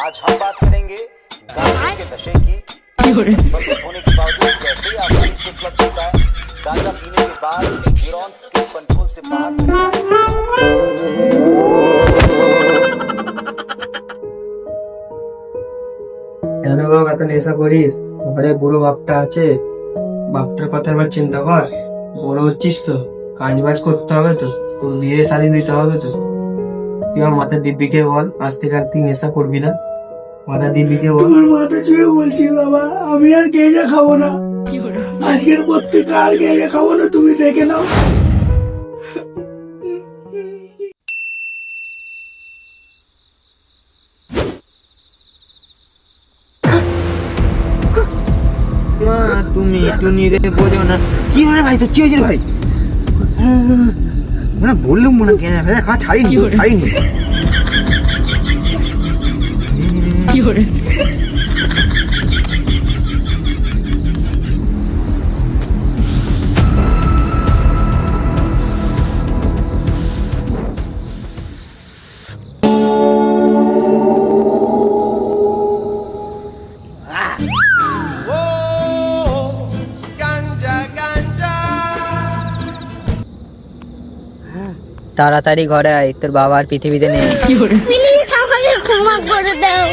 आज हम बात करेंगे गांजे के नशे की। बंद होने के बावजूद कैसे आसानी से उपलब्ध होता है। गांजा पीने के बाद न्यूरॉन्स के कंट्रोल से बाहर चले जाते हैं। কেন বাবা এত নেশা করিস? ঘরে বুড়ো বাপটা আছে, বাপটার কথা এবার চিন্তা কর। বড় হচ্ছিস তো, কাজ বাজ করতে হবে তো, তোর বিয়ে শাদী দিতে হবে তো। তুই আমার মাথার দিব্যিকে বল, আজ থেকে আর তুই নেশা করবি না। মাথার দিব্যিকে বল। তোমার মাথা ছুঁয়ে বলছি বাবা, আমি আর গেঁজা খাবো না। আজকের পর থেকে আর গেঁজা খাবো না, তুমি দেখে নাও। মা তুমি একটু নিরে বোঝো না। কি হলো ভাই, তো কি হয়েছিল ভাই? মানে বললাম মনে গেঁজা ফেজা খাওয়া ছাড়িনি ছাড়িনি। তাড়াতাড়ি ঘরে আয়, তোর বাবা আর পৃথিবীতে নেই। প্লিজ আমাকে ক্ষমা করে দাও।